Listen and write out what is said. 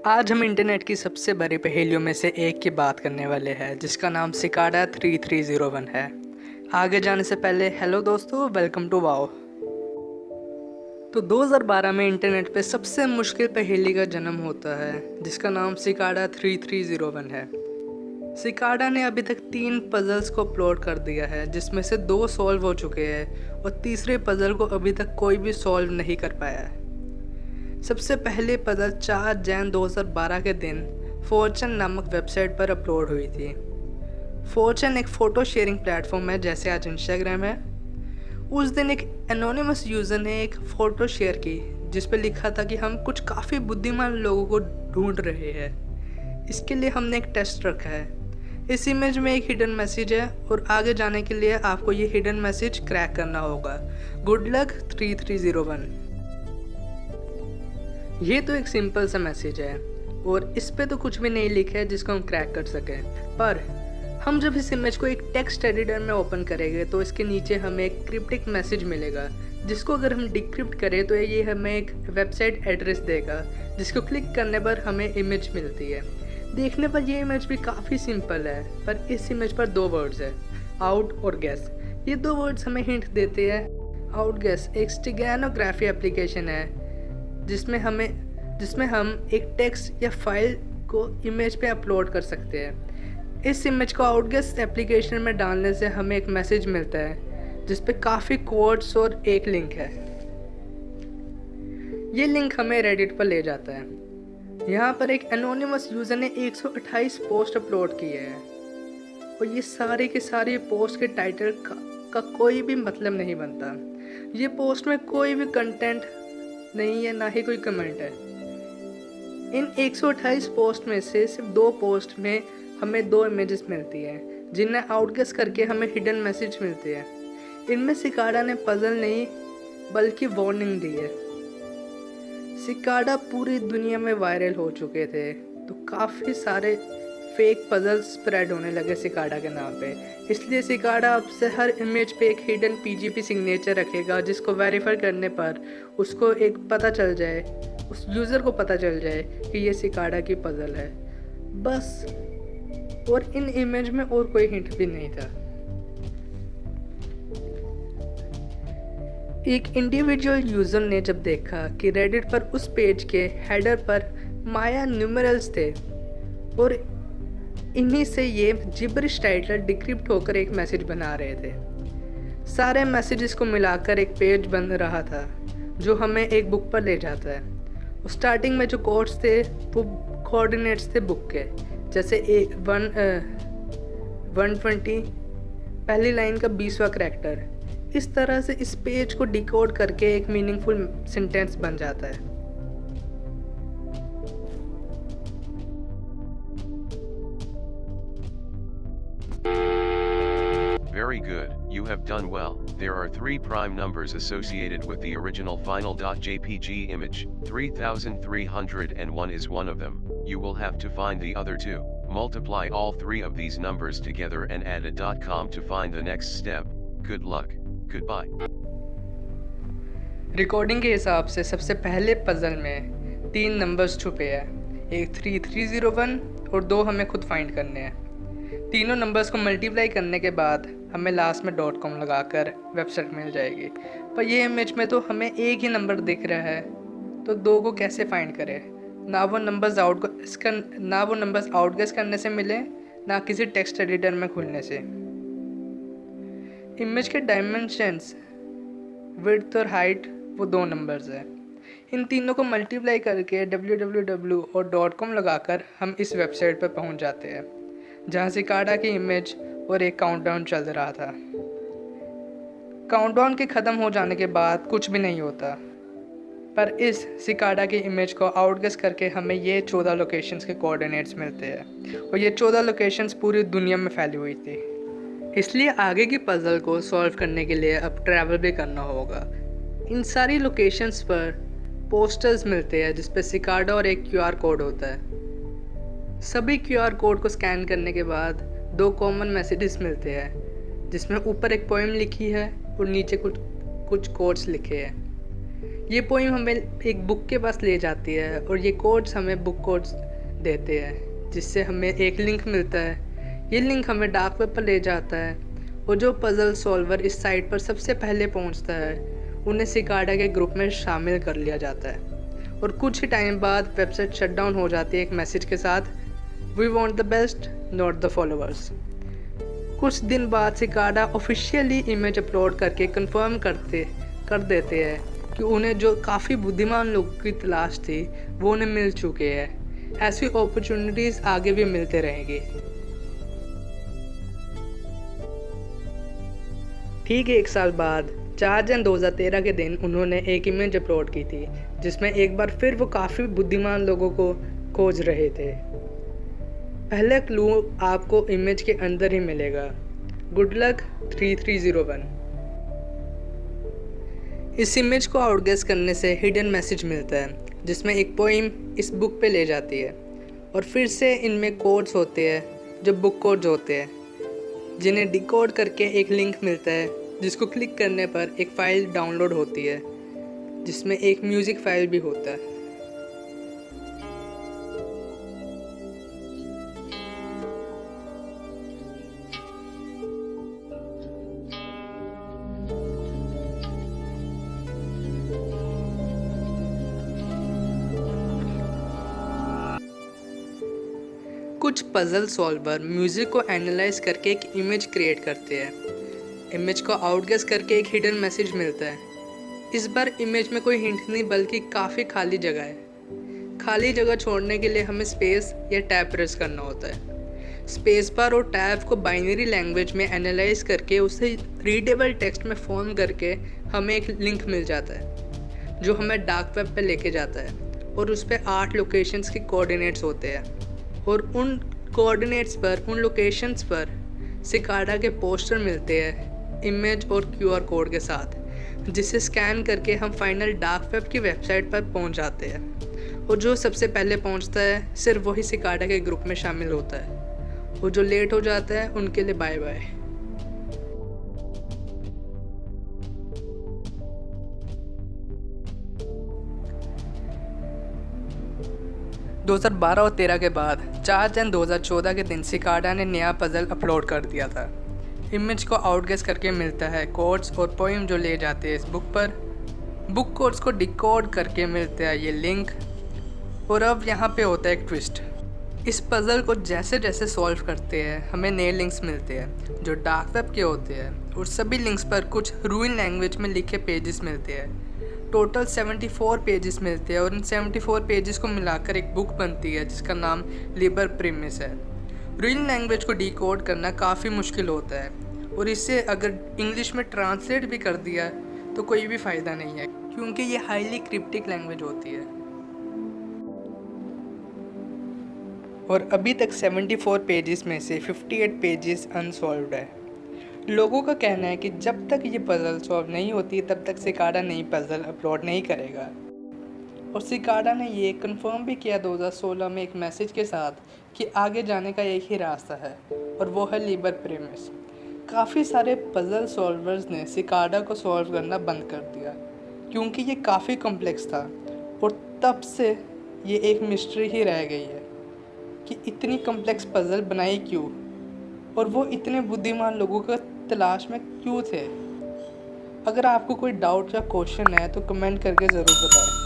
आज हम इंटरनेट की सबसे बड़ी पहेलियों में से एक की बात करने वाले हैं जिसका नाम सिकाडा 3301 है। आगे जाने से पहले हेलो दोस्तों, वेलकम टू वाओ। तो 2012 में इंटरनेट पे सबसे मुश्किल पहेली का जन्म होता है जिसका नाम सिकाडा 3301 है। सिकाडा ने अभी तक 3 पजल्स को अपलोड कर दिया है जिसमें से 2 सॉल्व हो चुके हैं और तीसरे पजल को अभी तक कोई भी सॉल्व नहीं कर पाया है। सबसे पहले पजल 4 जैन 2012 के दिन 4chan नामक वेबसाइट पर अपलोड हुई थी। 4chan एक फ़ोटो शेयरिंग प्लेटफॉर्म है जैसे आज इंस्टाग्राम है। उस दिन एक एनोनिमस यूज़र ने एक फ़ोटो शेयर की जिस पर लिखा था कि हम कुछ काफ़ी बुद्धिमान लोगों को ढूंढ रहे हैं। इसके लिए हमने एक टेस्ट रखा है। इस इमेज में एक हिडन मैसेज है और आगे जाने के लिए आपको ये हिडन मैसेज क्रैक करना होगा। Good luck 3301। ये तो एक सिंपल सा मैसेज है और इस पे तो कुछ भी नहीं लिखा है जिसको हम क्रैक कर सकें, पर हम जब इस इमेज को एक टेक्स्ट एडिटर में ओपन करेंगे तो इसके नीचे हमें एक क्रिप्टिक मैसेज मिलेगा जिसको अगर हम डिक्रिप्ट करें तो ये हमें एक वेबसाइट एड्रेस देगा जिसको क्लिक करने पर हमें इमेज मिलती है। देखने पर ये इमेज भी काफ़ी सिंपल है, पर इस इमेज पर 2 वर्ड्स है, आउट और गेस। ये 2 वर्ड्स हमें हिंट देते हैं। आउट गेस एक स्टेगनोग्राफी एप्लीकेशन है जिसमें हम एक टेक्स्ट या फाइल को इमेज पे अपलोड कर सकते हैं। इस इमेज को आउटगेस एप्लीकेशन में डालने से हमें एक मैसेज मिलता है जिस पे काफ़ी कोड्स और एक लिंक है। ये लिंक हमें रेडिट पर ले जाता है। यहाँ पर एक एनोनिमस यूज़र ने 128 पोस्ट अपलोड किए हैं और ये सारे के सारे पोस्ट के टाइटल का कोई भी मतलब नहीं बनता। ये पोस्ट में कोई भी कंटेंट नहीं है, ना ही कोई कमेंट है। इन 128 पोस्ट में से सिर्फ 2 पोस्ट में हमें 2 इमेजेस मिलती हैं जिन्हें आउटगेस करके हमें हिडन मैसेज मिलते हैं। इनमें सिकाडा ने पजल नहीं बल्कि वार्निंग दी है। सिकाडा पूरी दुनिया में वायरल हो चुके थे तो काफ़ी सारे फेक पजल्स स्प्रेड होने लगे सिकाडा के नाम पे। इसलिए सिकाडा अब से हर इमेज पे एक हिडन पीजीपी सिग्नेचर रखेगा जिसको वेरीफाई करने पर उसको एक पता चल जाए, उस यूज़र को पता चल जाए कि ये सिकाडा की पजल है बस। और इन इमेज में और कोई हिंट भी नहीं था। एक इंडिविजुअल यूज़र ने जब देखा कि रेडिट पर उस पेज के हेडर पर माया न्यूमेरल्स थे और इन्हीं से ये जिब्रिश टाइटल डिक्रिप्ट होकर एक मैसेज बना रहे थे। सारे मैसेजेस को मिलाकर एक पेज बन रहा था जो हमें एक बुक पर ले जाता है। स्टार्टिंग में जो कोड्स थे वो कोऑर्डिनेट्स थे बुक के, जैसे 120 पहली लाइन का 20वां करैक्टर। इस तरह से इस पेज को डिकोड करके एक मीनिंगफुल सेंटेंस बन जाता है। Very good, you have done well. There are 3 prime numbers associated with the original final.jpg image. 3301 is one of them. You will have to find the other 2. Multiply all 3 of these numbers together and add a .com to find the next step. Good luck. Goodbye. Recording के हिसाब से सबसे पहले puzzle में 3 numbers छुपे हैं, एक 3301 और 2 हमें खुद फाइंड करने हैं। तीनों नंबर्स को मल्टीप्लाई करने के बाद हमें लास्ट में .com लगाकर वेबसाइट मिल जाएगी। पर ये इमेज में तो हमें एक ही नंबर दिख रहा है तो 2 को कैसे फाइंड करें? ना वो नंबर्स आउटगेस करने से मिले, ना किसी टेक्स्ट एडिटर में खुलने से। इमेज के डायमेंशंस, विड्थ और हाइट वो 2 नंबर्स हैं। इन तीनों को मल्टीप्लाई करके www और .com लगाकर हम इस वेबसाइट पर पहुंच जाते हैं जहां सिकाडा की इमेज और एक काउंटडाउन चल रहा था। काउंटडाउन के ख़त्म हो जाने के बाद कुछ भी नहीं होता, पर इस सिकाडा की इमेज को आउटगेस करके हमें ये 14 लोकेशंस के कोऑर्डिनेट्स मिलते हैं और ये 14 लोकेशंस पूरी दुनिया में फैली हुई थी। इसलिए आगे की पजल को सॉल्व करने के लिए अब ट्रैवल भी करना होगा। इन सारी लोकेशंस पर पोस्टर्स मिलते हैं जिस पर सिकाडा और एक QR कोड होता है। सभी QR कोड को स्कैन करने के बाद 2 कॉमन मैसेजेस मिलते हैं जिसमें ऊपर एक पोएम लिखी है और नीचे कुछ कोड्स लिखे हैं। ये पोइम हमें एक बुक के पास ले जाती है और ये कोड्स हमें बुक कोड्स देते हैं, जिससे हमें एक लिंक मिलता है। ये लिंक हमें डार्क वेब पर ले जाता है और जो पज़ल सॉल्वर इस साइट पर सबसे पहले पहुंचता है उन्हें सिकाडा के ग्रुप में शामिल कर लिया जाता है। और कुछ ही टाइम बाद वेबसाइट शट डाउन हो जाती है एक मैसेज के साथ, we want the best not the followers. कुछ दिन बाद सिकाडा ऑफिशियली इमेज अपलोड करके कंफर्म कर देते हैं कि उन्हें जो काफ़ी बुद्धिमान लोगों की तलाश थी वो उन्हें मिल चुके हैं। ऐसी अपॉर्चुनिटीज़ आगे भी मिलते रहेंगी। ठीक 1 साल बाद 4 जन 2013 के दिन उन्होंने एक इमेज अपलोड की थी, जिसमें एक बार फिर वो काफ़ी बुद्धिमान लोगों को खोज रहे थे। पहला क्लू आपको इमेज के अंदर ही मिलेगा, गुड लक 3301। इस इमेज को आउटगेस करने से हिडन मैसेज मिलता है, जिसमें एक पोइम इस बुक पे ले जाती है और फिर से इनमें कोड्स होते हैं जो बुक कोड्स होते हैं, जिन्हें डिकोड करके एक लिंक मिलता है जिसको क्लिक करने पर एक फ़ाइल डाउनलोड होती है, जिसमें एक म्यूज़िक फाइल भी होता है। कुछ पज़ल सॉल्वर म्यूज़िक को एनालाइज करके एक इमेज क्रिएट करते हैं। इमेज को आउटगेस करके एक हिडन मैसेज मिलता है। इस बार इमेज में कोई हिंट नहीं बल्कि काफ़ी खाली जगह है। खाली जगह छोड़ने के लिए हमें स्पेस या टैब प्रेस करना होता है। स्पेस बार और टैब को बाइनरी लैंग्वेज में एनालाइज करके उसे रीडेबल टेक्स्ट में फॉर्म करके हमें एक लिंक मिल जाता है जो हमें डार्क वेब पे लेके जाता है और उस पर 8 लोकेशंस के कोऑर्डिनेट्स होते हैं और उन कोऑर्डिनेट्स पर, उन लोकेशंस पर सिकाडा के पोस्टर मिलते हैं इमेज और QR कोड के साथ, जिसे स्कैन करके हम फाइनल डार्क वेब की वेबसाइट पर पहुंच जाते हैं। और जो सबसे पहले पहुंचता है सिर्फ वही सिकाडा के ग्रुप में शामिल होता है और जो लेट हो जाता है उनके लिए बाय बाय। 2012 और 13 के बाद 4 जन 2014 के दिन सिकाडा ने नया पज़ल अपलोड कर दिया था। इमेज को आउटगेस करके मिलता है कोड्स और पोइम जो ले जाते हैं इस बुक पर। बुक कोड्स को डिकोड करके मिलता है ये लिंक। और अब यहाँ पे होता है एक ट्विस्ट। इस पज़ल को जैसे जैसे सॉल्व करते हैं हमें नए लिंक्स मिलते हैं जो डार्क वेब के होते हैं और सभी लिंक्स पर कुछ रूइन लैंग्वेज में लिखे पेजेस मिलते हैं। टोटल 74 पेजेस मिलते हैं और इन 74 पेजेस को मिलाकर एक बुक बनती है जिसका नाम लिबर प्रीमिस है। रूइन लैंग्वेज को डिकोड करना काफ़ी मुश्किल होता है और इसे अगर इंग्लिश में ट्रांसलेट भी कर दिया तो कोई भी फ़ायदा नहीं है, क्योंकि ये हाईली क्रिप्टिक लैंग्वेज होती है। और अभी तक 74 पेजेस में से 58 पेजेस अनसॉल्व्ड है। लोगों का कहना है कि जब तक ये पज़ल सॉल्व नहीं होती तब तक सिकाडा नई पज़ल अपलोड नहीं करेगा। और सिकाडा ने ये कंफर्म भी किया 2016 में एक मैसेज के साथ कि आगे जाने का एक ही रास्ता है और वो है लिबर प्रीमिस। काफ़ी सारे पज़ल सॉल्वर्स ने सिकाडा को सॉल्व करना बंद कर दिया क्योंकि ये काफ़ी कॉम्प्लेक्स था और तब से ये एक मिस्ट्री ही रह गई है कि इतनी कॉम्प्लेक्स पज़ल बनाई क्यों और वो इतने बुद्धिमान लोगों का तलाश में क्यों थे। अगर आपको कोई डाउट या क्वेश्चन है तो कमेंट करके ज़रूर बताएं।